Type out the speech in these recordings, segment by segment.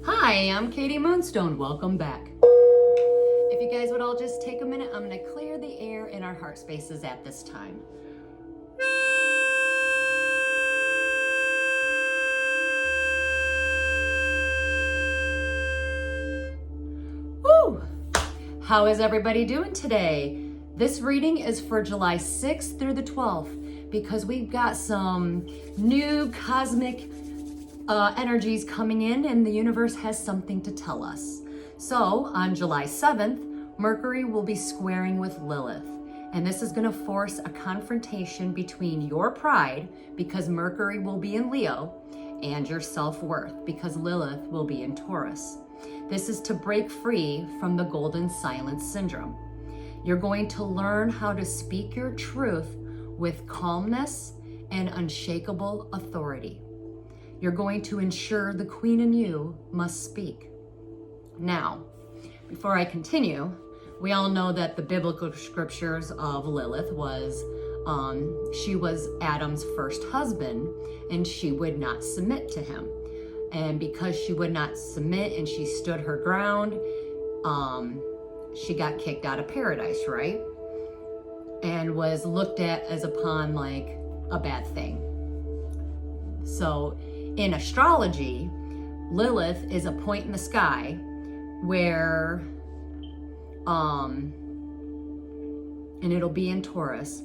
Hi, I'm Katie Moonstone. Welcome back. If you guys would all just take a minute, I'm going to clear the air in our heart spaces at this time. Woo! How is everybody doing today? This reading is for July 6th through the 12th because we've got some new cosmic energies coming in and the universe has something to tell us. So on July 7th, Mercury will be squaring with Lilith. And this is going to force a confrontation between your pride, because Mercury will be in Leo, and your self-worth, because Lilith will be in Taurus. This is to break free from the golden silence syndrome. You're going to learn how to speak your truth with calmness and unshakable authority. You're going to ensure the queen in you must speak. Now, before I continue, we all know that the biblical scriptures of Lilith was, she was Adam's first husband, and she would not submit to him. And because she would not submit and she stood her ground, she got kicked out of paradise, right? And was looked at as upon like a bad thing. So in astrology, Lilith is a point in the sky where, and it'll be in Taurus.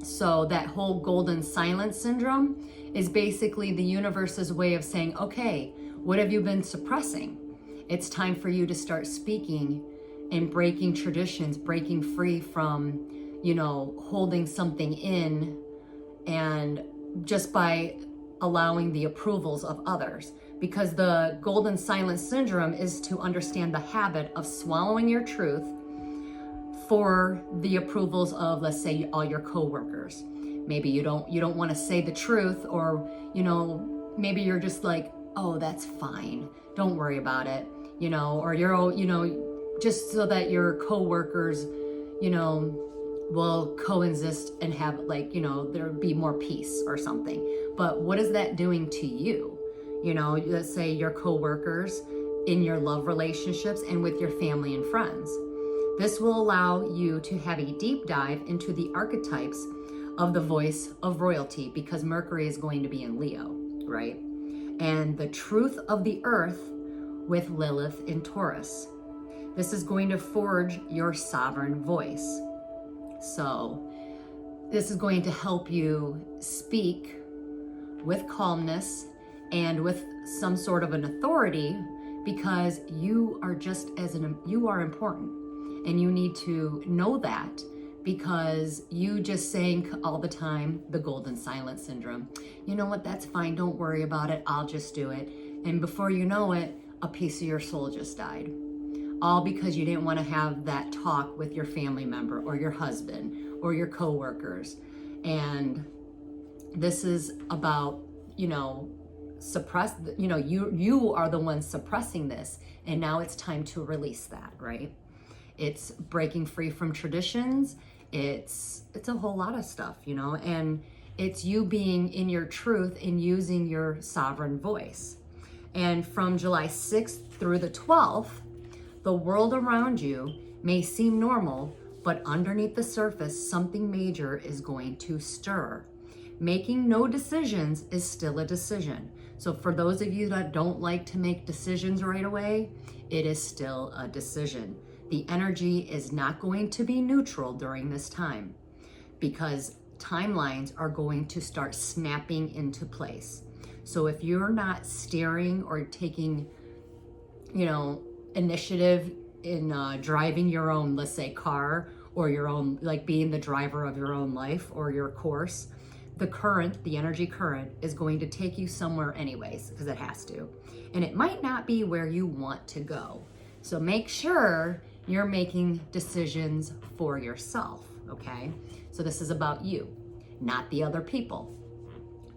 So that whole golden silence syndrome is basically the universe's way of saying, okay, what have you been suppressing? It's time for you to start speaking and breaking traditions, breaking free from, holding something in, and just by allowing the approvals of others. Because the golden silence syndrome is to understand the habit of swallowing your truth for the approvals of, let's say, all your coworkers. Maybe you don't want to say the truth, or maybe you're just like, oh, that's fine, don't worry about it, or you're just so that your coworkers will coexist and have there'll be more peace or something. But what is that doing to you? Let's say your coworkers in your love relationships and with your family and friends. This will allow you to have a deep dive into the archetypes of the voice of royalty, because Mercury is going to be in Leo, right? And the truth of the earth with Lilith in Taurus. This is going to forge your sovereign voice. So this is going to help you speak with calmness and with some sort of an authority, because you are you are important, and you need to know that, because you just saying all the time the golden silence syndrome, you know what, that's fine, don't worry about it, I'll just do it. And before you know it, a piece of your soul just died. All because you didn't want to have that talk with your family member or your husband or your coworkers. And this is about, suppress, you are the one suppressing this, and now it's time to release that, right? It's breaking free from traditions. It's a whole lot of stuff, and it's you being in your truth and using your sovereign voice. And from July 6th through the 12th, the world around you may seem normal, but underneath the surface, something major is going to stir. Making no decisions is still a decision. So for those of you that don't like to make decisions right away, it is still a decision. The energy is not going to be neutral during this time, because timelines are going to start snapping into place. So if you're not steering or taking, initiative in driving your own, let's say, car, or your own, like being the driver of your own life or your course, the energy current is going to take you somewhere anyways, because it has to. And it might not be where you want to go. So make sure you're making decisions for yourself, okay? So this is about you, not the other people.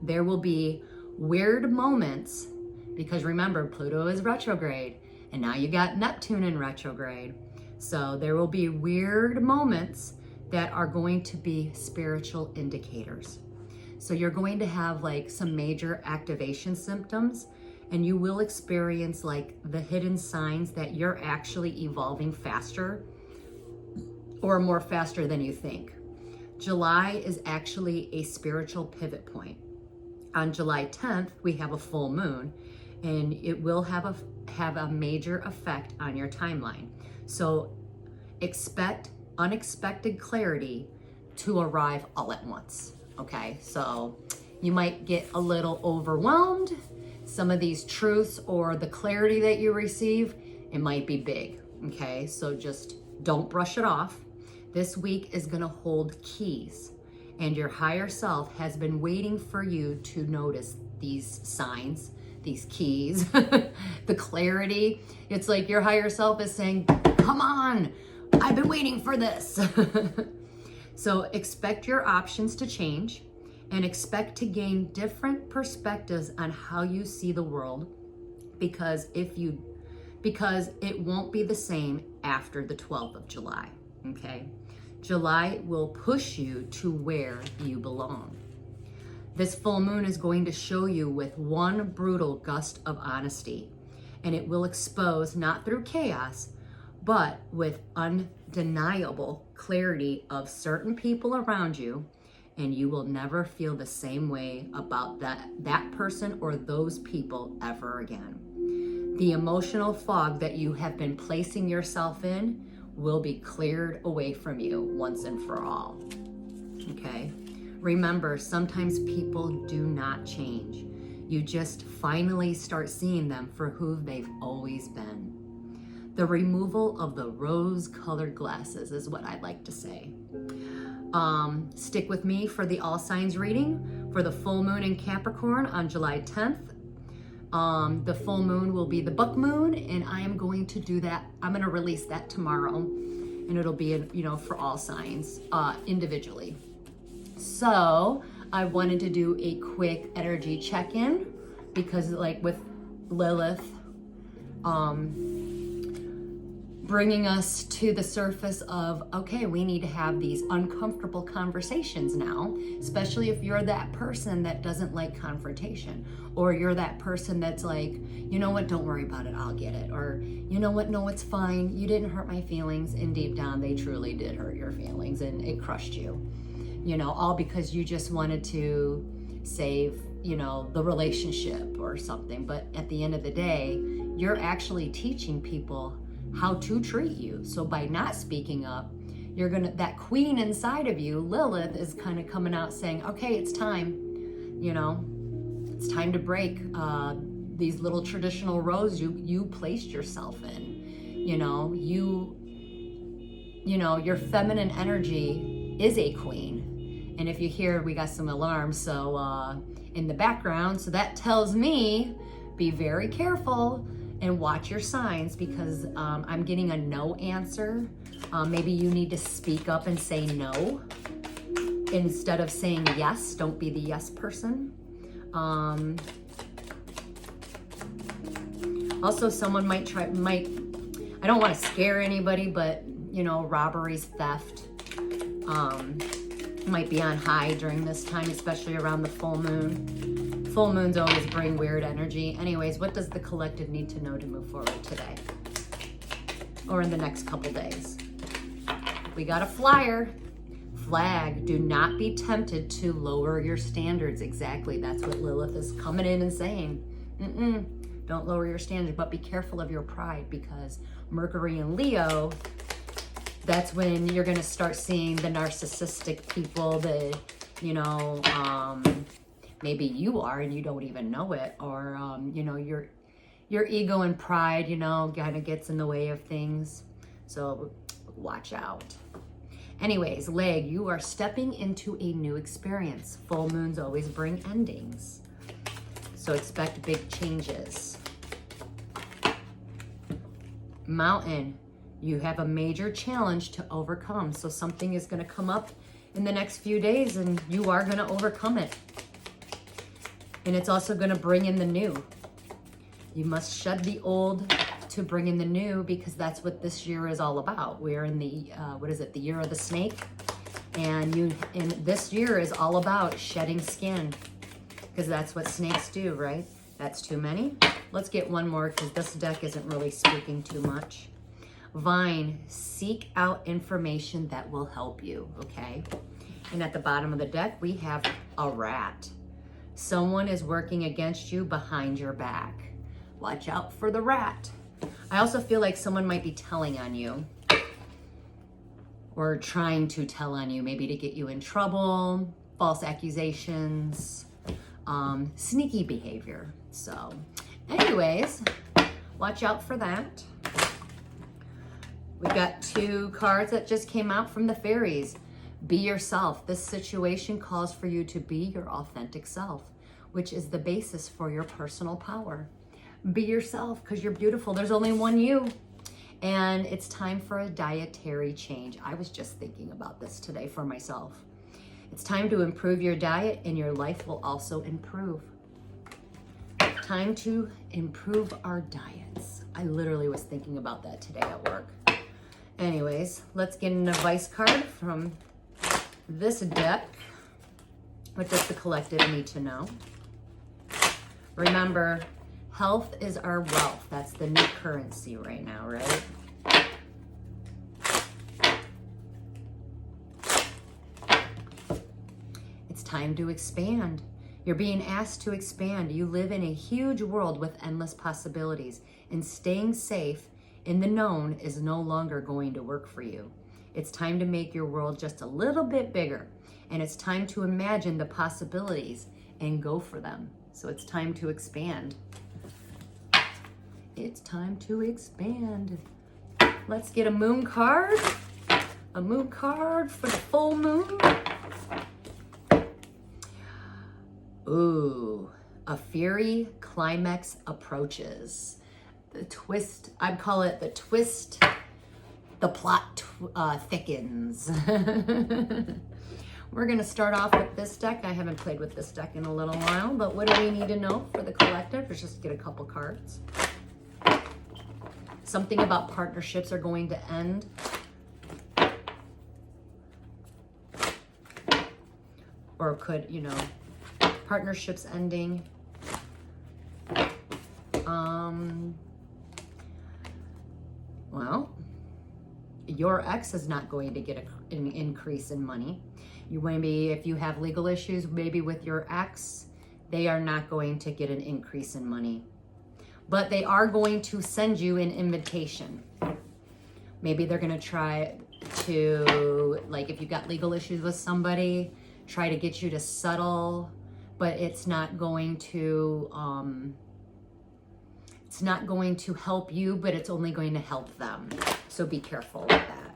There will be weird moments, because remember, Pluto is retrograde, and now you got Neptune in retrograde. So there will be weird moments that are going to be spiritual indicators. So you're going to have like some major activation symptoms, and you will experience like the hidden signs that you're actually evolving faster or more faster than you think. July is actually a spiritual pivot point. On July 10th, we have a full moon, and it will have a major effect on your timeline. So expect unexpected clarity to arrive all at once, okay? So you might get a little overwhelmed. Some of these truths or the clarity that you receive, it might be big, okay? So just don't brush it off. This week is gonna hold keys, and your higher self has been waiting for you to notice these signs, these keys, the clarity. It's like your higher self is saying, come on, I've been waiting for this. So expect your options to change and expect to gain different perspectives on how you see the world, because it won't be the same after the 12th of July, okay? July will push you to where you belong. This full moon is going to show you with one brutal gust of honesty, and it will expose, not through chaos, but with undeniable clarity of certain people around you, and you will never feel the same way about that person or those people ever again. The emotional fog that you have been placing yourself in will be cleared away from you once and for all, okay? Remember, sometimes people do not change. You just finally start seeing them for who they've always been. The removal of the rose-colored glasses is what I like to say. Stick with me for the all signs reading for the full moon in Capricorn on July 10th. The full moon will be the buck moon, and I am going to do that. I'm going to release that tomorrow, and it'll be, for all signs individually. So I wanted to do a quick energy check-in because, like with Lilith, bringing us to the surface of, okay, we need to have these uncomfortable conversations now, especially if you're that person that doesn't like confrontation, or you're that person that's like, you know what, don't worry about it, I'll get it, or you know what, no, it's fine, you didn't hurt my feelings, and deep down they truly did hurt your feelings and it crushed you, all because you just wanted to save, the relationship or something. But at the end of the day, you're actually teaching people how to treat you. So by not speaking up, that queen inside of you, Lilith, is kind of coming out saying, okay, it's time, it's time to break these little traditional roles you placed yourself in. Your feminine energy is a queen. And if you hear, we got some alarms in the background, so that tells me be very careful and watch your signs, because I'm getting a no answer. Maybe you need to speak up and say no instead of saying yes. Don't be the yes person. Also, someone might, I don't want to scare anybody, but robberies, theft, might be on high during this time, especially around the full moon. Full moons always bring weird energy. Anyways, what does the collective need to know to move forward today? Or in the next couple days? We got a flyer. Flag, do not be tempted to lower your standards. Exactly, that's what Lilith is coming in and saying. Don't lower your standards, but be careful of your pride, because Mercury and Leo, that's when you're gonna start seeing the narcissistic people that, maybe you are and you don't even know it, or, your ego and pride, kind of gets in the way of things. So watch out. Anyways, leg, you are stepping into a new experience. Full moons always bring endings. So expect big changes. Mountain, you have a major challenge to overcome. So something is going to come up in the next few days and you are going to overcome it. And it's also going to bring in the new. You must shed the old to bring in the new, because that's what this year is all about. We're in the, the year of the snake. And this year is all about shedding skin, because that's what snakes do, right? That's too many. Let's get one more because this deck isn't really speaking too much. Vine, seek out information that will help you, okay? And at the bottom of the deck, we have a rat. Someone is working against you behind your back. Watch out for the rat. I also feel like someone might be telling on you or trying to tell on you, maybe to get you in trouble, false accusations, sneaky behavior. So anyways, watch out for that. We got 2 cards that just came out from the fairies. Be yourself. This situation calls for you to be your authentic self, which is the basis for your personal power. Be yourself because you're beautiful. There's only one you. And it's time for a dietary change. I was just thinking about this today for myself. It's time to improve your diet and your life will also improve. Time to improve our diets. I literally was thinking about that today at work. Anyways, let's get an advice card from this deck. What does the collective need to know? Remember, health is our wealth. That's the new currency right now, right? It's time to expand. You're being asked to expand. You live in a huge world with endless possibilities, and staying safe in the known is no longer going to work for you. It's time to make your world just a little bit bigger, and it's time to imagine the possibilities and go for them. So it's time to expand. It's time to expand. Let's get a moon card. A moon card for the full moon. Ooh, a fiery climax approaches. The twist, I'd call it the twist, the plot thickens. We're gonna start off with this deck. I haven't played with this deck in a little while, but what do we need to know for the collective? Let's just get a couple cards. Something about partnerships are going to end. Or could, you know, partnerships ending. Well, your ex is not going to get an increase in money. You maybe, if you have legal issues, maybe with your ex, they are not going to get an increase in money. But they are going to send you an invitation. Maybe they're going to try to, like if you've got legal issues with somebody, try to get you to settle, but it's not going to help you, but it's only going to help them. So be careful with that.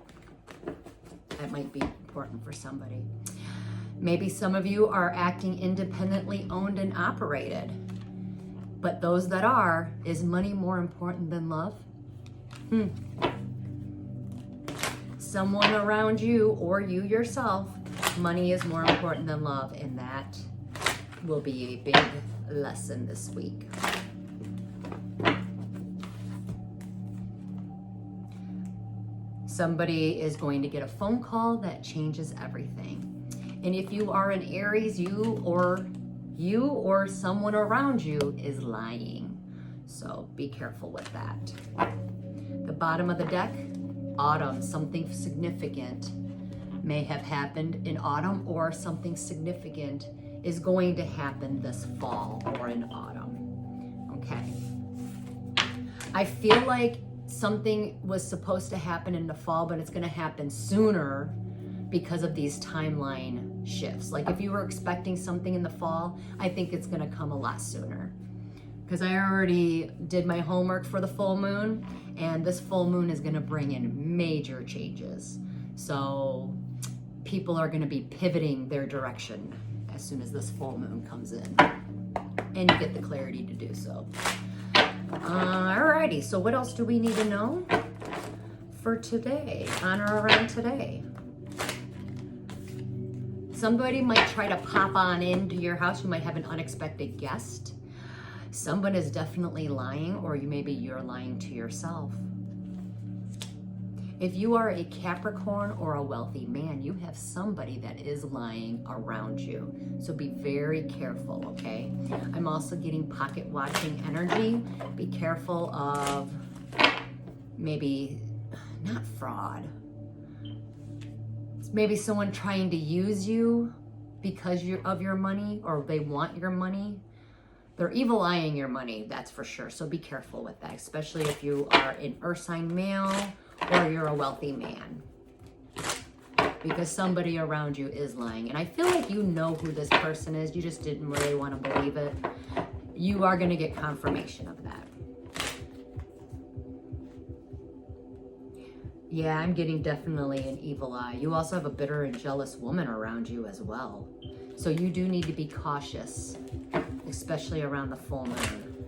That might be important for somebody. Maybe some of you are acting independently owned and operated. But those that are, is money more important than love? Someone around you or you yourself, money is more important than love, and that will be a big lesson this week. Somebody is going to get a phone call that changes everything. And if you are an Aries, you or someone around you is lying. So be careful with that. The bottom of the deck, autumn, something significant may have happened in autumn, or something significant is going to happen this fall or in autumn. Okay. I feel like something was supposed to happen in the fall, but it's going to happen sooner because of these timeline shifts. Like if you were expecting something in the fall, I think it's going to come a lot sooner. Because I already did my homework for the full moon, and this full moon is going to bring in major changes. So people are going to be pivoting their direction as soon as this full moon comes in, and you get the clarity to do so. Alrighty, so what else do we need to know for today, on or around today? Somebody might try to pop on into your house. You might have an unexpected guest. Someone is definitely lying, or maybe you're lying to yourself. If you are a Capricorn or a wealthy man, you have somebody that is lying around you. So be very careful, okay? I'm also getting pocket watching energy. Be careful of maybe, not fraud. It's maybe someone trying to use you because of your money, or they want your money. They're evil eyeing your money, that's for sure. So be careful with that, especially if you are an earth sign male or you're a wealthy man, because somebody around you is lying. And I feel like you know who this person is. You just didn't really want to believe it. You are going to get confirmation of that. Yeah, I'm getting definitely an evil eye. You also have a bitter and jealous woman around you as well. So you do need to be cautious, especially around the full moon.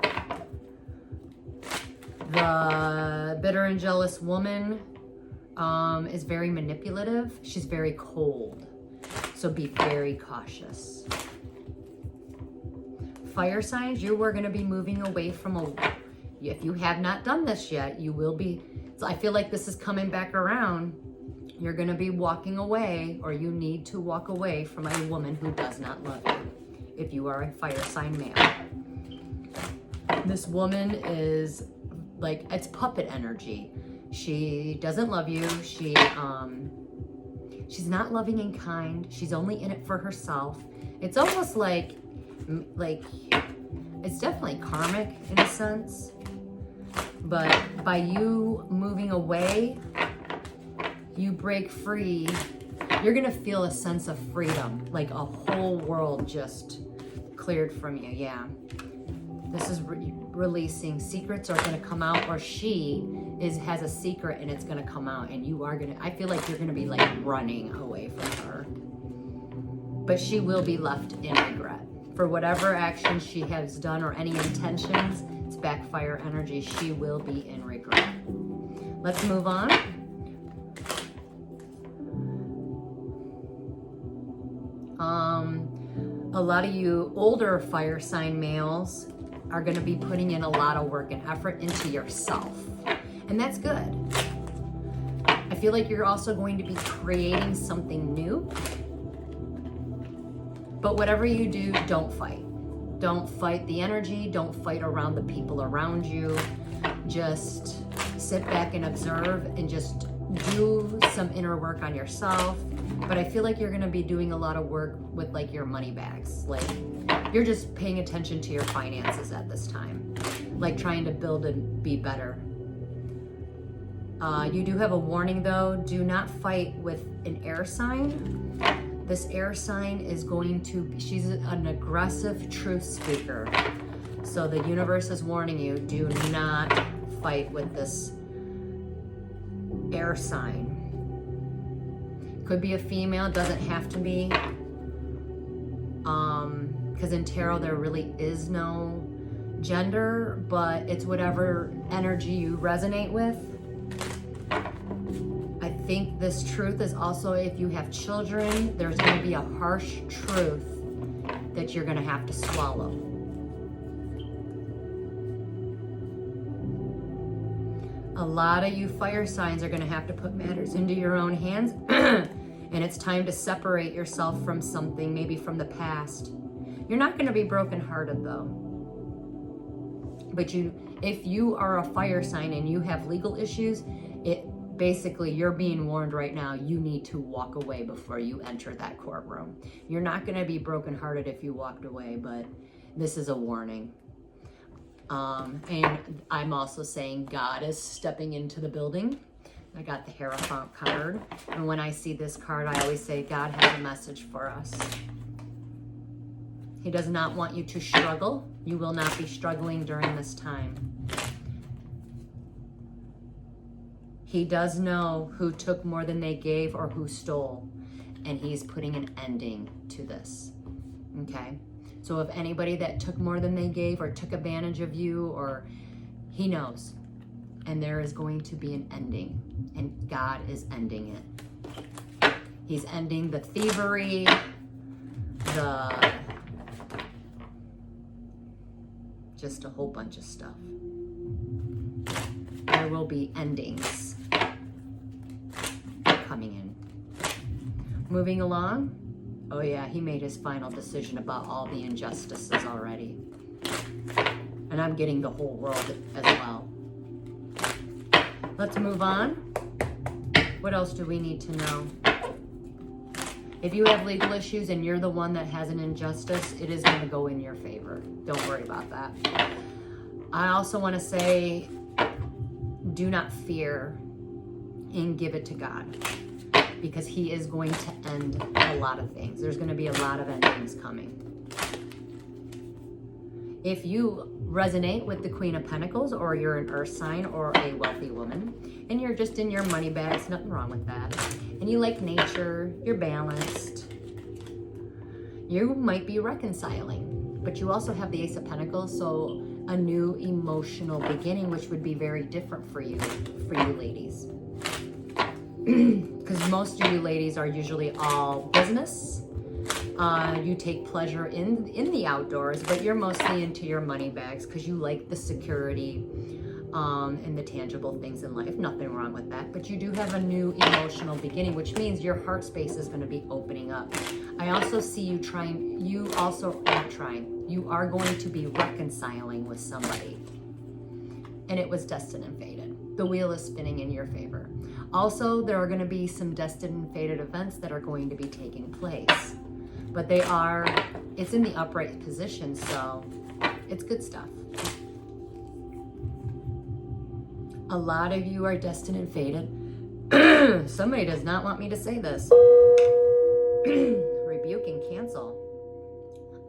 The bitter and jealous woman is very manipulative. She's very cold. So be very cautious. Fire signs, you are going to be moving away from if you have not done this yet, you will be. So I feel like this is coming back around. You're going to be walking away, or you need to walk away from a woman who does not love you. If you are a fire sign male, this woman is like, it's puppet energy. She doesn't love you. She's not loving and kind. She's only in it for herself. It's almost like it's definitely karmic in a sense. But by you moving away, you break free. You're gonna feel a sense of freedom, like a whole world just cleared from you. Yeah. This is releasing. Secrets are going to come out, or she has a secret and it's going to come out, and you are going to, I feel like you're going to be like running away from her. But she will be left in regret. For whatever action she has done or any intentions, it's backfire energy. She will be in regret. Let's move on. A lot of you older fire sign males are going to be putting in a lot of work and effort into yourself. And that's good. I feel like you're also going to be creating something new. But whatever you do, don't fight. Don't fight the energy. Don't fight around the people around you. Just sit back and observe and just do some inner work on yourself. But I feel like you're going to be doing a lot of work with like your money bags. Like you're just paying attention to your finances at this time. Like trying to build and be better. You do have a warning though. Do not fight with an air sign. This air sign is going to, she's an aggressive truth speaker. So the universe is warning you, do not fight with this air sign. Could be a female, doesn't have to be. Because in tarot there really is no gender, but it's whatever energy you resonate with. I think this truth is also, if you have children, there's going to be a harsh truth that you're going to have to swallow. A lot of you fire signs are going to have to put matters into your own hands. And it's time to separate yourself from something, maybe from the past. You're not going to be brokenhearted though. But if you are a fire sign and you have legal issues, basically you're being warned right now, you need to walk away before you enter that courtroom. You're not going to be brokenhearted if you walked away, but this is a warning. And I'm also saying God is stepping into the building. I got the Hierophant card. And when I see this card, I always say God has a message for us. He does not want you to struggle. You will not be struggling during this time. He does know who took more than they gave or who stole. And he's putting an ending to this. Okay? So if anybody that took more than they gave or took advantage of you, or he knows. And there is going to be an ending. And God is ending it. He's ending the thievery, just a whole bunch of stuff. There will be endings. Moving along. Oh yeah, he made his final decision about all the injustices already. And I'm getting the whole world as well. Let's move on. What else do we need to know? If you have legal issues and you're the one that has an injustice, it is going to go in your favor. Don't worry about that. I also want to say, do not fear and give it to God, because he is going to end a lot of things. There's going to be a lot of endings coming. If you resonate with the Queen of Pentacles, or you're an earth sign or a wealthy woman, and you're just in your money bags, nothing wrong with that, and you like nature, you're balanced, you might be reconciling. But you also have the Ace of Pentacles, so a new emotional beginning, which would be very different for you ladies. Because most of you ladies are usually all business. You take pleasure in the outdoors, but you're mostly into your money bags because you like the security and the tangible things in life. Nothing wrong with that. But you do have a new emotional beginning, which means your heart space is going to be opening up. I also see you you are going to be reconciling with somebody. And it was destined and fated. The wheel is spinning in your favor. Also, there are going to be some destined and fated events that are going to be taking place. But it's in the upright position, so it's good stuff. A lot of you are destined and fated. Somebody does not want me to say this. Rebuke and cancel.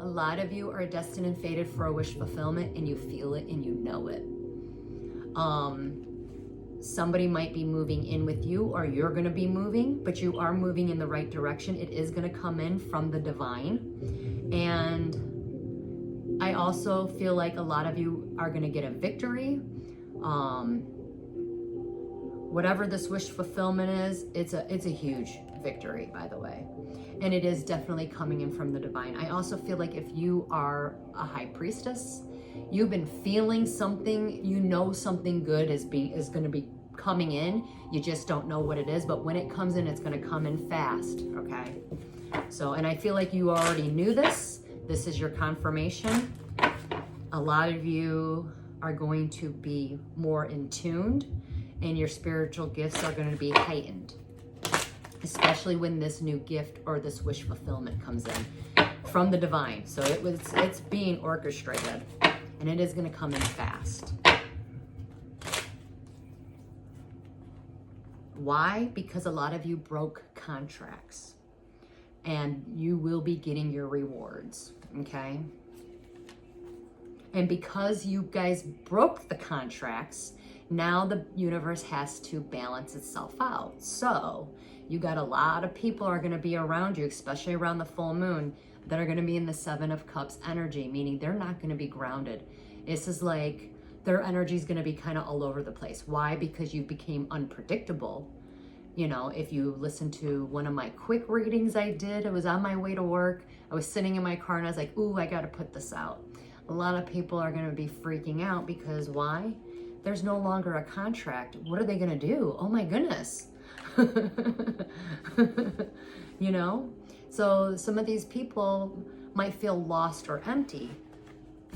A lot of you are destined and fated for a wish fulfillment, and you feel it and you know it. Somebody might be moving in with you, or you're going to be moving, but you are moving in the right direction. It is going to come in from the divine. And I also feel like a lot of you are going to get a victory. Whatever this wish fulfillment is, it's a huge victory, by the way. And it is definitely coming in from the divine. I also feel like if you are a high priestess, you've been feeling something, you know something good is going to be coming in. You just don't know what it is, but when it comes in, it's going to come in fast, okay? So, and I feel like you already knew this. This is your confirmation. A lot of you are going to be more in tuned, and your spiritual gifts are going to be heightened, especially when this new gift or this wish fulfillment comes in from the divine. So it's being orchestrated, and it is going to come in fast. Why? Because a lot of you broke contracts, and you will be getting your rewards, okay? And because you guys broke the contracts, now the universe has to balance itself out. So you got a lot of people are going to be around you, especially around the full moon, that are going to be in the Seven of Cups energy, meaning they're not going to be grounded. This is like their energy is going to be kind of all over the place. Why? Because you became unpredictable. You know, if you listen to one of my quick readings I did, it was on my way to work. I was sitting in my car and I was like, ooh, I got to put this out. A lot of people are going to be freaking out because why? There's no longer a contract. What are they going to do? Oh my goodness. You know? So some of these people might feel lost or empty,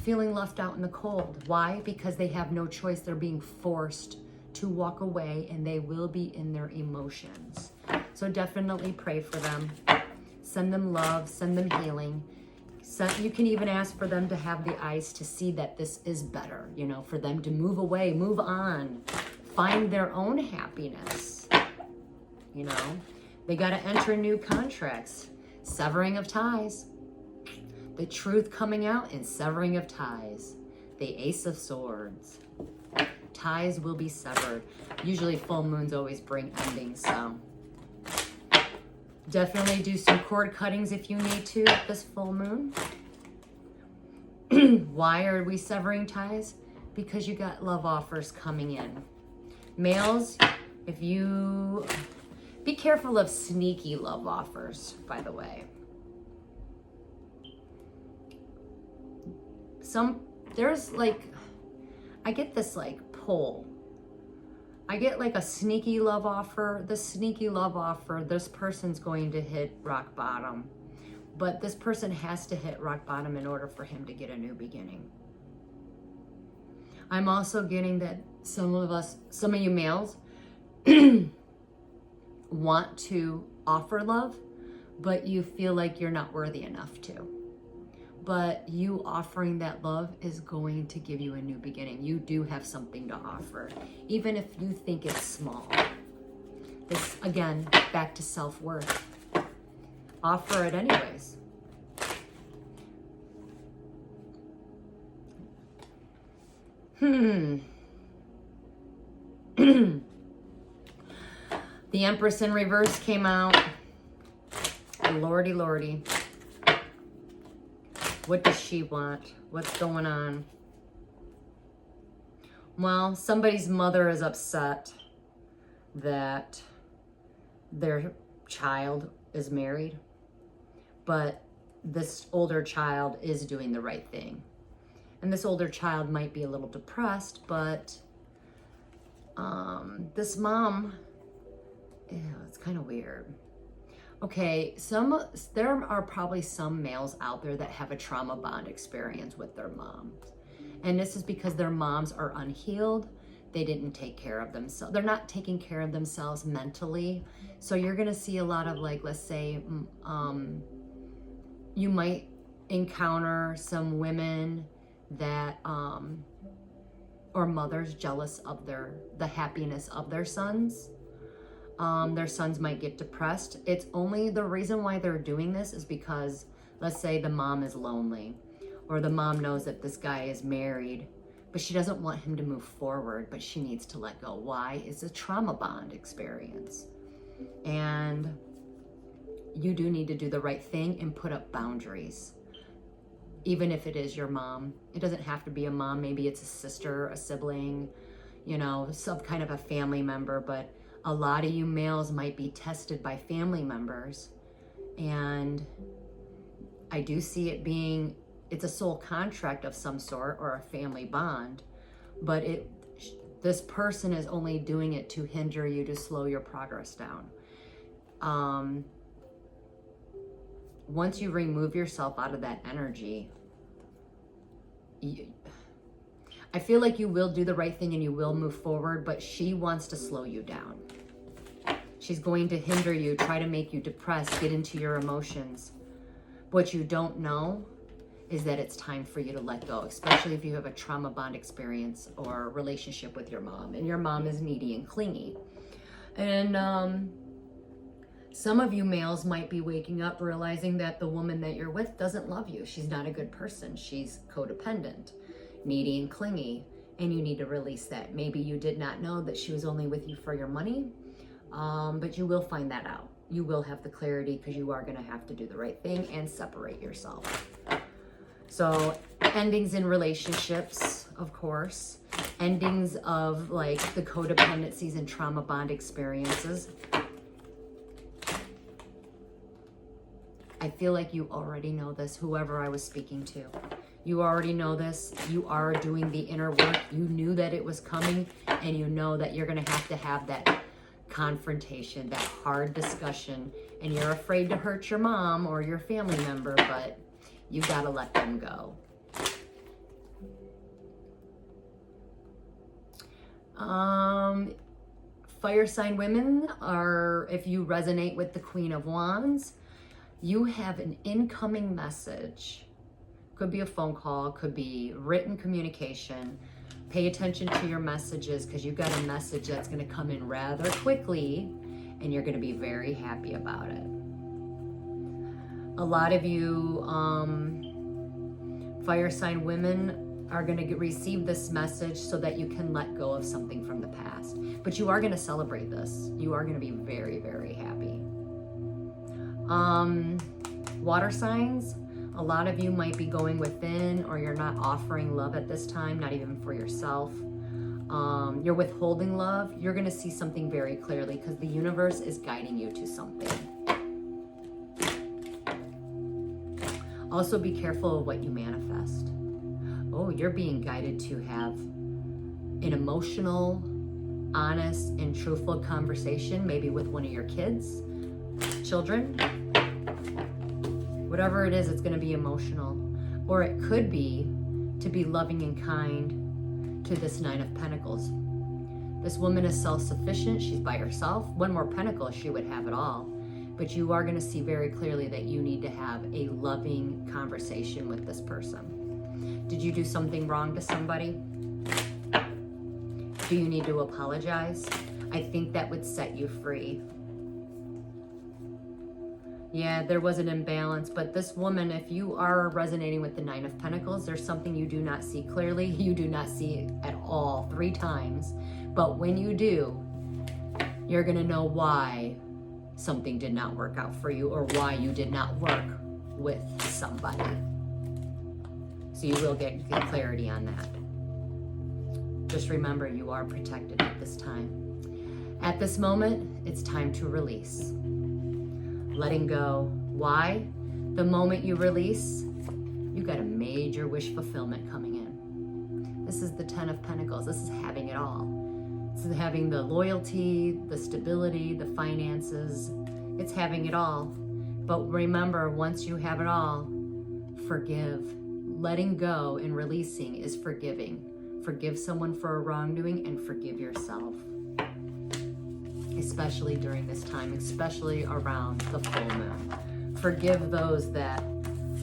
feeling left out in the cold. Why? Because they have no choice. They're being forced to walk away, and they will be in their emotions. So definitely pray for them. Send them love, send them healing. You can even ask for them to have the eyes to see that this is better, you know, for them to move away, move on, find their own happiness. You know, they got to enter new contracts, severing of ties, the truth coming out and severing of ties, the Ace of Swords. Ties will be severed. Usually full moons always bring endings, so definitely do some cord cuttings if you need to this full moon. Why are we severing ties? Because you got love offers coming in. Males, if you be careful of sneaky love offers, by the way. There's like, I get this like pull I get like a sneaky love offer. The sneaky love offer, this person's going to hit rock bottom. But this person has to hit rock bottom in order for him to get a new beginning. I'm also getting that some of you males want to offer love, but you feel like you're not worthy enough to. But you offering that love is going to give you a new beginning. You do have something to offer, even if you think it's small. This, again, back to self-worth. Offer it anyways. The Empress in reverse came out. Lordy, lordy. What does she want? What's going on? Well, somebody's mother is upset that their child is married, but this older child is doing the right thing. And this older child might be a little depressed, but this mom, it's kind of weird. Okay, there are probably some males out there that have a trauma bond experience with their moms. And this is because their moms are unhealed. They didn't take care of themselves. They're not taking care of themselves mentally. So you're going to see a lot of, like, let's say, you might encounter some women that, or mothers jealous of the happiness of their sons. Their sons might get depressed. It's only the reason why they're doing this is because, let's say the mom is lonely, or the mom knows that this guy is married, but she doesn't want him to move forward, but she needs to let go. Why? It's a trauma bond experience. And you do need to do the right thing and put up boundaries. Even if it is your mom. It doesn't have to be a mom. Maybe it's a sister, a sibling, you know, some kind of a family member, but a lot of you males might be tested by family members, and I do see it being, it's a soul contract of some sort or a family bond, but this person is only doing it to hinder you, to slow your progress down. Once you remove yourself out of that energy, I feel like you will do the right thing and you will move forward, but she wants to slow you down. She's going to hinder you, try to make you depressed, get into your emotions. What you don't know is that it's time for you to let go, especially if you have a trauma bond experience or relationship with your mom, and your mom is needy and clingy. And some of you males might be waking up realizing that the woman that you're with doesn't love you. She's not a good person. She's codependent, needy and clingy, and you need to release that. Maybe you did not know that she was only with you for your money, but you will find that out. You will have the clarity, because you are going to have to do the right thing and separate yourself. So endings in relationships, of course, endings of like the codependencies and trauma bond experiences. I feel like you already know this, whoever I was speaking to. You already know this. You are doing the inner work. You knew that it was coming, and you know that you're going to have that confrontation, that hard discussion, and you're afraid to hurt your mom or your family member, but you got to let them go. Fire sign women are, if you resonate with the Queen of Wands, you have an incoming message. Could be a phone call, could be written communication. Pay attention to your messages, because you've got a message that's going to come in rather quickly, and you're going to be very happy about it. A lot of you fire sign women are going to receive this message so that you can let go of something from the past. But you are going to celebrate this. You are going to be very, very happy. Water signs, a lot of you might be going within, or you're not offering love at this time, not even for yourself. You're withholding love. You're going to see something very clearly, because the universe is guiding you to something. Also, be careful of what you manifest. Oh, you're being guided to have an emotional honest and truthful conversation, maybe with one of your kids, children. Whatever it is, it's going to be emotional. Or it could be to be loving and kind to this Nine of Pentacles. This woman is self-sufficient. She's by herself. One more pentacle, she would have it all. But you are going to see very clearly that you need to have a loving conversation with this person. Did you do something wrong to somebody? Do you need to apologize? I think that would set you free. Yeah, there was an imbalance, but this woman, if you are resonating with the Nine of Pentacles, there's something you do not see clearly. You do not see it at all 3 times. But when you do, you're going to know why something did not work out for you or why you did not work with somebody. So you will get clarity on that. Just remember, you are protected at this time. At this moment, it's time to release. Letting go. Why? The moment you release, you got a major wish fulfillment coming in. This is the 10 of Pentacles. This is having it all. This is having the loyalty, the stability, the finances. It's having it all. But remember, once you have it all, forgive. Letting go and releasing is forgiving. Forgive someone for a wrongdoing and forgive yourself. Especially during this time, especially around the full moon. Forgive those that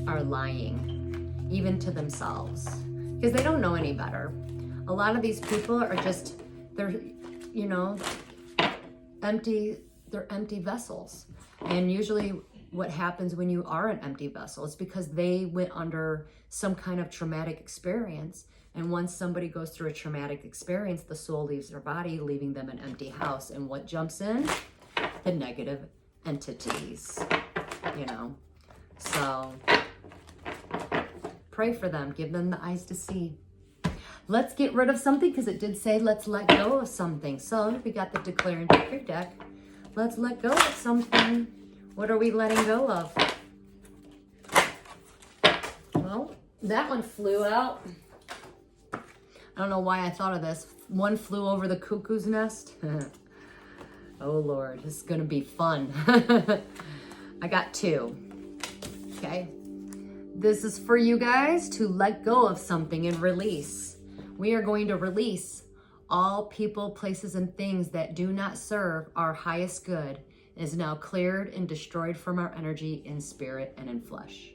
are lying, even to themselves, because they don't know any better. A lot of these people are just, they're, you know, empty, they're empty vessels. And usually what happens when you are an empty vessel is because they went under some kind of traumatic experience. And once somebody goes through a traumatic experience, the soul leaves their body, leaving them an empty house. And what jumps in? The negative entities, you know. So pray for them. Give them the eyes to see. Let's get rid of something, because it did say let's let go of something. So we got the Declare and Decree deck. Let's let go of something. What are we letting go of? Well, that one flew out. I don't know why I thought of this. One flew over the cuckoo's nest. Oh, Lord, this is going to be fun. I got 2. Okay. This is for you guys to let go of something and release. We are going to release all people, places, and things that do not serve our highest good is now cleared and destroyed from our energy in spirit and in flesh.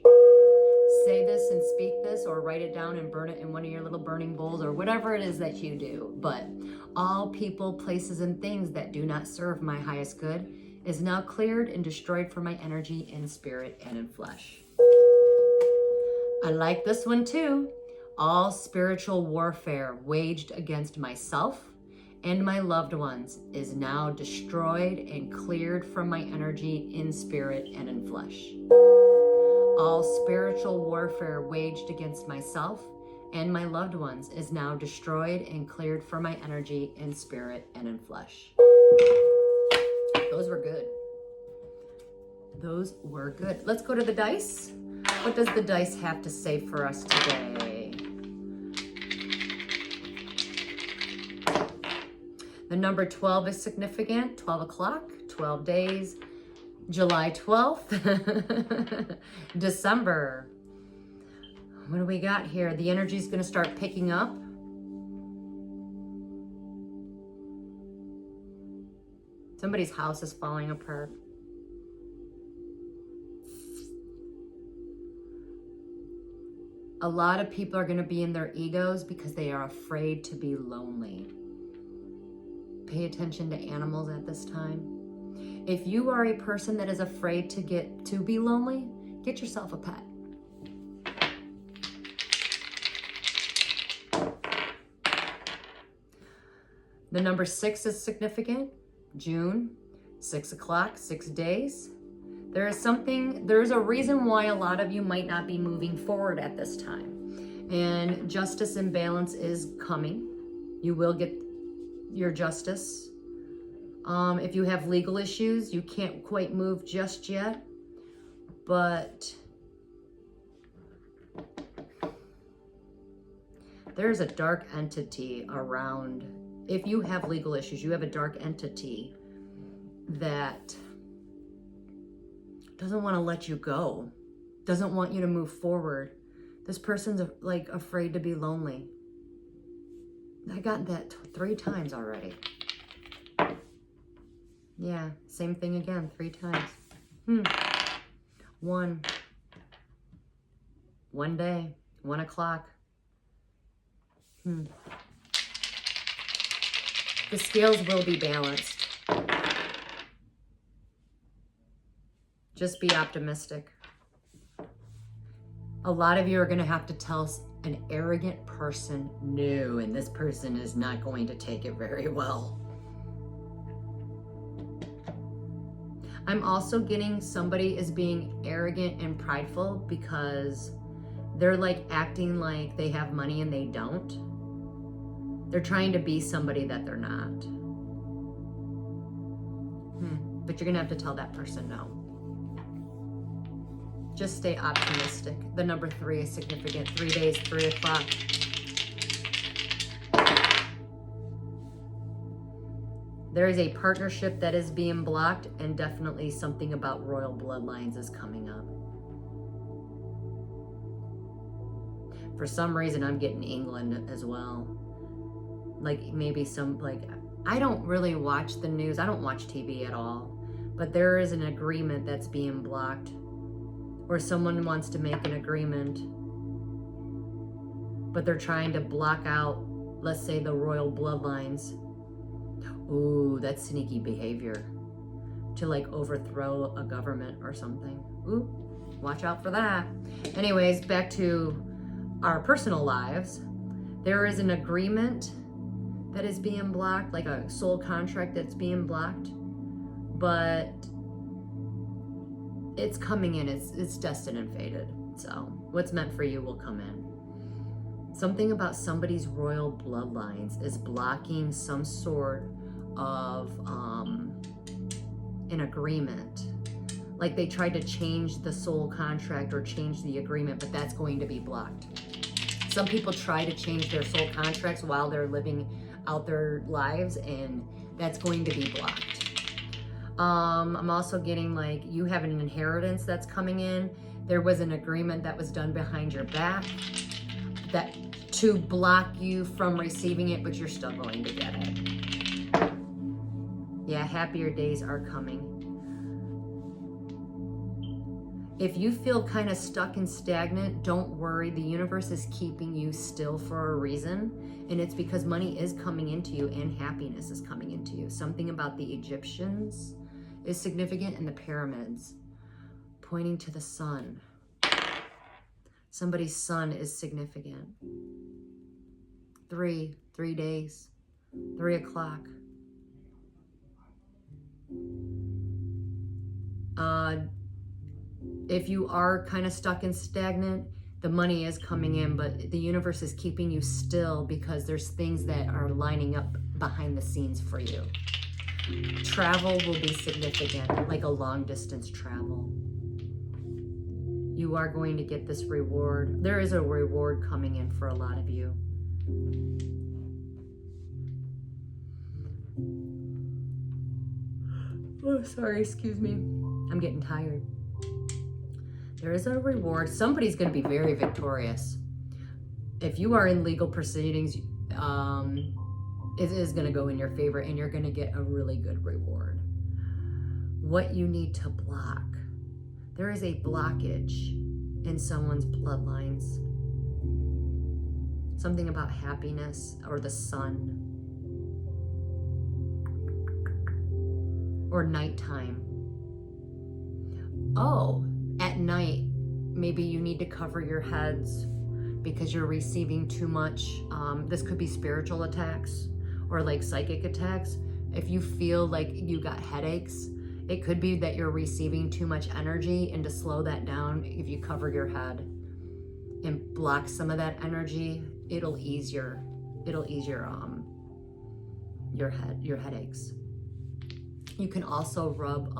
Say this and speak this, or write it down and burn it in one of your little burning bowls, or whatever it is that you do. But all people, places, and things that do not serve my highest good is now cleared and destroyed from my energy in spirit and in flesh. I like this one too. All spiritual warfare waged against myself and my loved ones is now destroyed and cleared from my energy in spirit and in flesh. All spiritual warfare waged against myself and my loved ones is now destroyed and cleared from my energy in spirit and in flesh. Those were good. Those were good. Let's go to the dice. What does the dice have to say for us today? The number 12 is significant. 12 o'clock, 12 days. July 12th, December. What do we got here? The energy is going to start picking up. Somebody's house is falling apart. A lot of people are going to be in their egos because they are afraid to be lonely. Pay attention to animals at this time. If you are a person that is afraid to be lonely, get yourself a pet. The number 6 is significant. June, 6 o'clock, 6 days. There's a reason why a lot of you might not be moving forward at this time. And justice and balance is coming. You will get your justice. If you have legal issues, you can't quite move just yet, but there's a dark entity around If you have legal issues, you have a dark entity that doesn't want to let you go, doesn't want you to move forward. This person's like afraid to be lonely. I got that 3 times already. Yeah, same thing again, 3 times. 1 day, 1 o'clock. The scales will be balanced. Just be optimistic. A lot of you are going to have to tell an arrogant person no, and this person is not going to take it very well. I'm also getting somebody is being arrogant and prideful because they're like acting like they have money and they don't. They're trying to be somebody that they're not. But you're going to have to tell that person no. Just stay optimistic. The number 3 is significant. 3 days, 3 o'clock. There is a partnership that is being blocked, and definitely something about royal bloodlines is coming up. For some reason, I'm getting England as well. Like maybe I don't really watch the news. I don't watch TV at all. But there is an agreement that's being blocked, or someone wants to make an agreement, but they're trying to block out, let's say, the royal bloodlines. Ooh, that's sneaky behavior. To like overthrow a government or something. Ooh, watch out for that. Anyways, back to our personal lives. There is an agreement that is being blocked, like a soul contract that's being blocked, but it's coming in. It's destined and fated. So what's meant for you will come in. Something about somebody's royal bloodlines is blocking some sort of an agreement. Like they tried to change the soul contract or change the agreement, but that's going to be blocked. Some people try to change their soul contracts while they're living out their lives, and that's going to be blocked. I'm also getting like you have an inheritance that's coming in. There was an agreement that was done behind your back that to block you from receiving it, but you're still going to get it. Yeah, happier days are coming. If you feel kind of stuck and stagnant, don't worry. The universe is keeping you still for a reason. And it's because money is coming into you and happiness is coming into you. Something about the Egyptians is significant, and the pyramids pointing to the sun. Somebody's sun is significant. 3 days, 3 o'clock. If you are kind of stuck and stagnant, the money is coming in, but the universe is keeping you still because there's things that are lining up behind the scenes for you. Travel will be significant, like a long distance travel. You are going to get this reward. There is a reward coming in for a lot of you. Oh, sorry, excuse me. I'm getting tired. There is a reward. Somebody's going to be very victorious. If you are in legal proceedings, it is going to go in your favor, and you're going to get a really good reward. What you need to block. There is a blockage in someone's bloodlines. Something about happiness or the sun. Or nighttime. Oh, at night, maybe you need to cover your heads because you're receiving too much. This could be spiritual attacks or like psychic attacks. If you feel like you got headaches, it could be that you're receiving too much energy, and to slow that down, if you cover your head and block some of that energy, it'll ease your headaches. You can also rub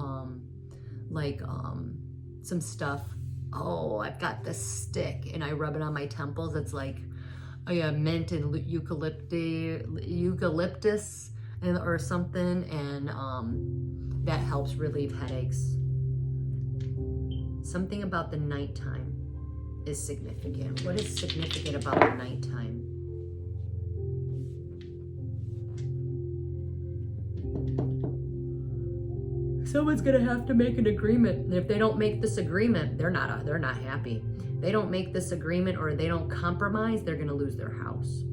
some stuff. Oh, I've got this stick and I rub it on my temples. It's like Oh yeah, mint and eucalyptus or something, and that helps relieve headaches. Something about the nighttime is significant. What is significant about the nighttime? Someone's gonna have to make an agreement, and if they don't make this agreement, they're not happy. They don't make this agreement or they don't compromise, they're gonna lose their house.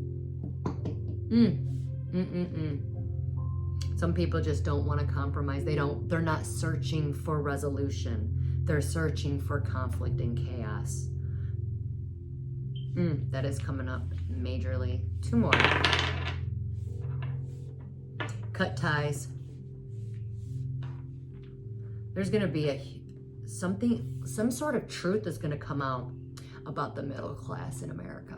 Some people just don't want to compromise. They're not searching for resolution. They're searching for conflict and chaos. That is coming up majorly. 2 more. Cut ties. There's going to be some sort of truth is going to come out about the middle class in America.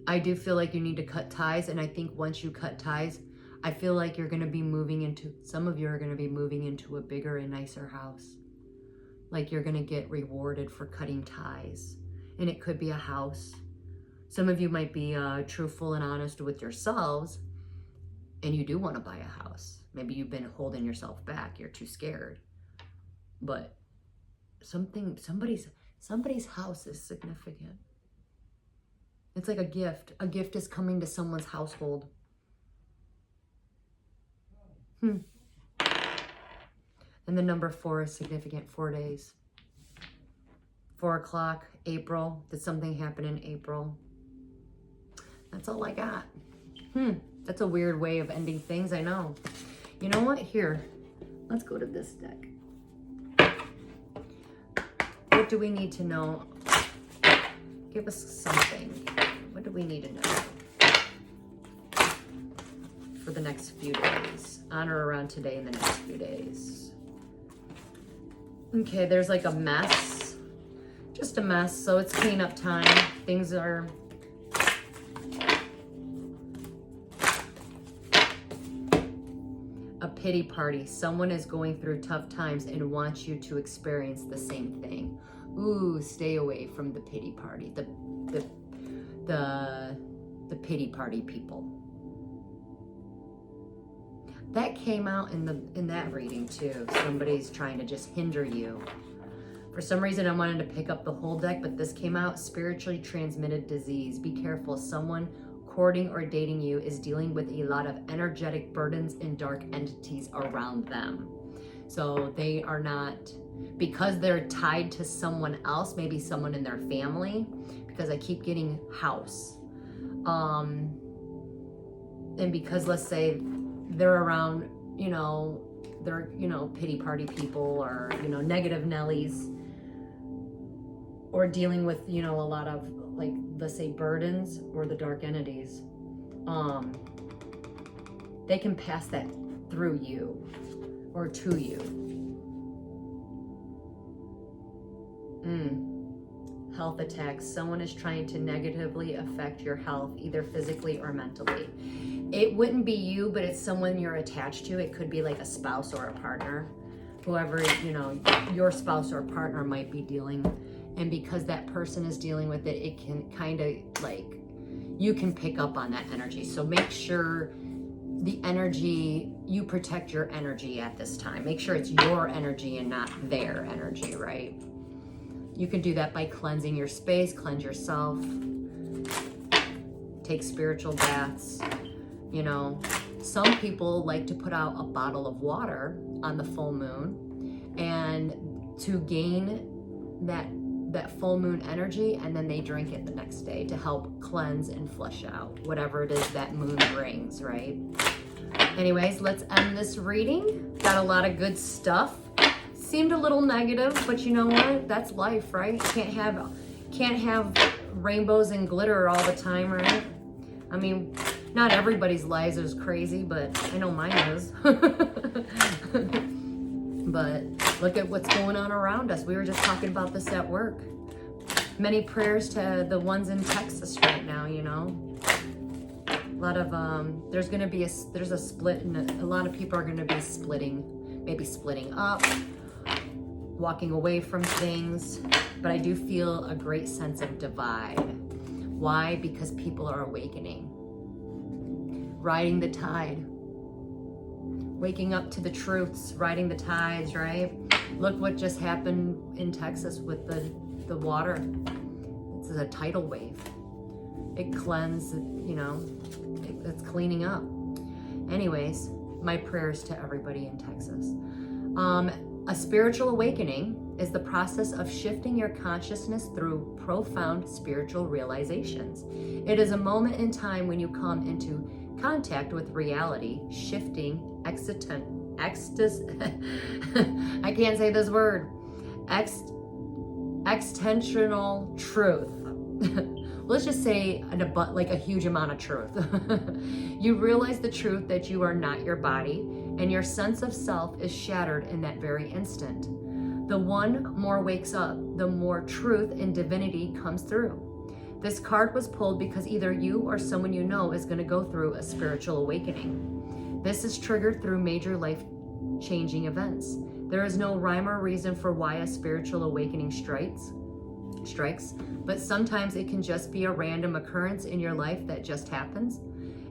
I do feel like you need to cut ties, and I think once you cut ties, I feel like you're going to be some of you are going to be moving into a bigger and nicer house. Like you're going to get rewarded for cutting ties, and it could be a house. Some of you might be truthful and honest with yourselves, and you do want to buy a house. Maybe you've been holding yourself back. You're too scared. But somebody's house is significant. It's like a gift. A gift is coming to someone's household. And the number 4 is significant. 4 days. 4 o'clock, April. Did something happen in April? That's all I got. That's a weird way of ending things, I know. You know what? Here, let's go to this deck. What do we need to know? Give us something. What do we need to know for the next few days? On or around today in the next few days. Okay, there's like a mess. Just a mess, so it's cleanup time. Things are... A pity party. Someone is going through tough times and wants you to experience the same thing. Ooh, stay away from the pity party. The pity party people. That came out in that reading too. Somebody's trying to just hinder you. For some reason, I wanted to pick up the whole deck, but this came out, spiritually transmitted disease. Be careful. Someone courting or dating you is dealing with a lot of energetic burdens and dark entities around them. So they are not, because they're tied to someone else, maybe someone in their family, because I keep getting house. And because let's say they're around, they're, pity party people or, negative Nellies, or dealing with, a lot of, like, let's say burdens or the dark entities, they can pass that through you or to you. Health attacks. Someone is trying to negatively affect your health, either physically or mentally. It wouldn't be you, but it's someone you're attached to. It could be like a spouse or a partner. Whoever, your spouse or partner might be dealing. And because that person is dealing with it, it can kind of like, you can pick up on that energy. So make sure you protect your energy at this time. Make sure it's your energy and not their energy, right? You can do that by cleansing your space, cleanse yourself, take spiritual baths. Some people like to put out a bottle of water on the full moon and to gain that full moon energy, and then they drink it the next day to help cleanse and flush out whatever it is that moon brings, right? Anyways, let's end this reading. Got a lot of good stuff. Seemed a little negative, but you know what? That's life, right? Can't have rainbows and glitter all the time, right? I mean, not everybody's lives is crazy, but I know mine is. But look at what's going on around us. We were just talking about this at work. Many prayers to the ones in Texas right now, A lot of, there's a split, and a lot of people are going to be splitting, maybe splitting up, walking away from things, but I do feel a great sense of divide. Why? Because people are awakening, riding the tide, waking up to the truths, riding the tides, right? Look what just happened in Texas with the water. It's a tidal wave. It cleansed, you know, it's cleaning up. Anyways, my prayers to everybody in Texas. A spiritual awakening is the process of shifting your consciousness through profound spiritual realizations. It is a moment in time when you come into contact with reality, shifting ecstasy. I can't say this word. Extensional truth. Let's just say like a huge amount of truth. You realize the truth that you are not your body, and your sense of self is shattered in that very instant. The one more wakes up, the more truth and divinity comes through. This card was pulled because either you or someone you know is going to go through a spiritual awakening. This is triggered through major life-changing events. There is no rhyme or reason for why a spiritual awakening strikes, but sometimes it can just be a random occurrence in your life that just happens.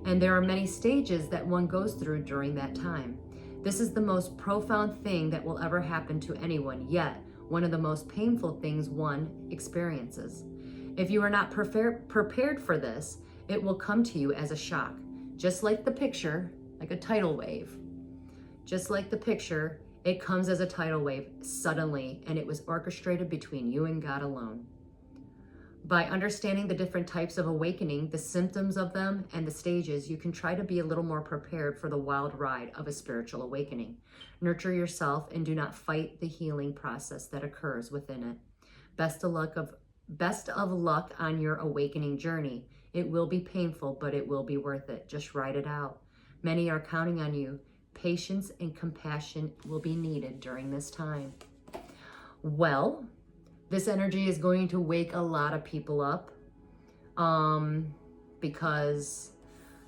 And there are many stages that one goes through during that time. This is the most profound thing that will ever happen to anyone, yet one of the most painful things one experiences. If you are not prepared for this, it will come to you as a shock. Just like the picture, like a tidal wave. Just like the picture, it comes as a tidal wave suddenly, and it was orchestrated between you and God alone. By understanding the different types of awakening, the symptoms of them, and the stages, you can try to be a little more prepared for the wild ride of a spiritual awakening. Nurture yourself and do not fight the healing process that occurs within it. Best of luck on your awakening journey. It will be painful, but it will be worth it. Just ride it out. Many are counting on you. Patience and compassion will be needed during this time. Well, this energy is going to wake a lot of people up because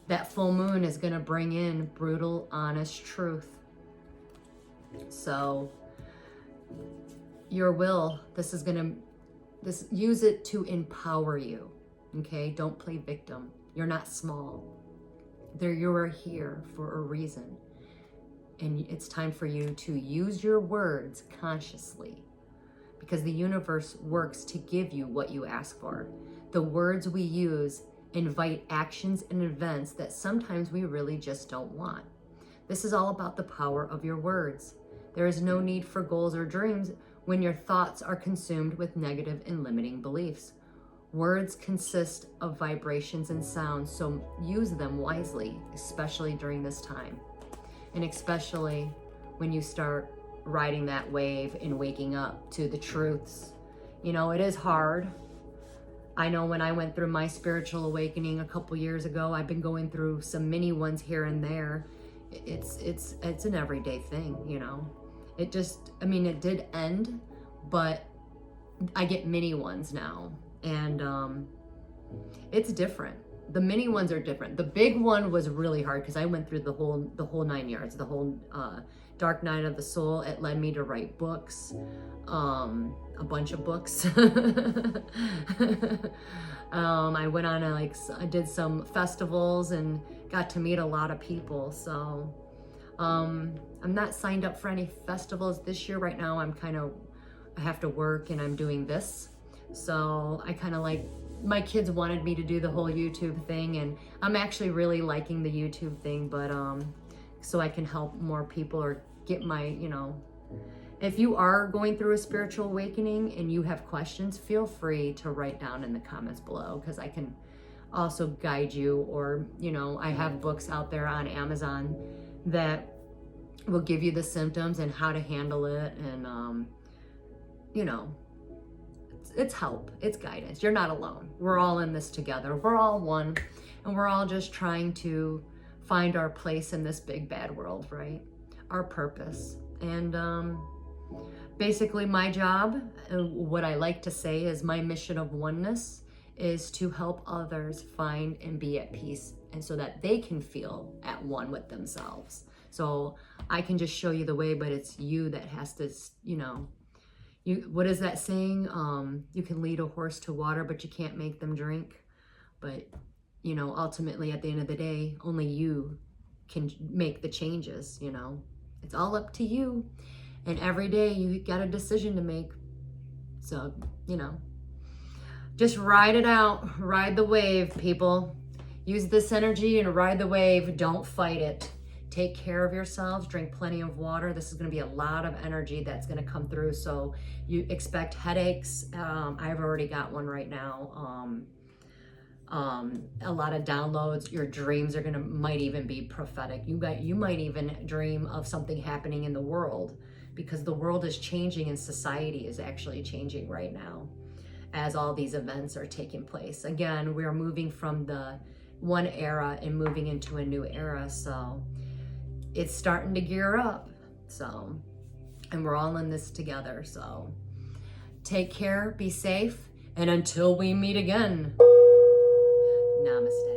that full moon is going to bring in brutal, honest truth. So your will, use it to empower you, okay? Don't play victim. You're not small. You are here for a reason. And it's time for you to use your words consciously, because the universe works to give you what you ask for. The words we use invite actions and events that sometimes we really just don't want. This is all about the power of your words. There is no need for goals or dreams when your thoughts are consumed with negative and limiting beliefs. Words consist of vibrations and sounds, so use them wisely, especially during this time. And especially when you start riding that wave and waking up to the truths. You know, it is hard. I know when I went through my spiritual awakening a couple years ago, I've been going through some mini ones here and there. It's an everyday thing, you know. It did end, but I get mini ones now, and it's different. The mini ones are different. The big one was really hard because I went through the whole 9 yards, the whole dark night of the soul. It led me to write books, a bunch of books. I went on I did some festivals and got to meet a lot of people. So I'm not signed up for any festivals this year. Right now I have to work and I'm doing this. So my kids wanted me to do the whole YouTube thing, and I'm actually really liking the YouTube thing, but so I can help more people or get my, if you are going through a spiritual awakening and you have questions, feel free to write down in the comments below, because I can also guide you, or, I have books out there on Amazon that will give you the symptoms and how to handle it, and, it's help, it's guidance. You're not alone. We're all in this together. We're all one, and we're all just trying to find our place in this big bad world, right? Our purpose. And basically my job, what I like to say is my mission of oneness is to help others find and be at peace, and so that they can feel at one with themselves. So I can just show you the way, but it's you that has to, What is that saying? You can lead a horse to water, but you can't make them drink. But, you know, ultimately at the end of the day, only you can make the changes, you know. It's all up to you. And every day you got a decision to make. So, you know, just ride it out. Ride the wave, people. Use this energy and ride the wave. Don't fight it. Take care of yourselves. Drink plenty of water. This is going to be a lot of energy that's going to come through. So you expect headaches. I've already got one right now. A lot of downloads. Your dreams are might even be prophetic. You might even dream of something happening in the world, because the world is changing and society is actually changing right now as all these events are taking place. Again, we're moving from the one era and moving into a new era. So it's starting to gear up. So, and we're all in this together. So take care, be safe, and until we meet again, namaste.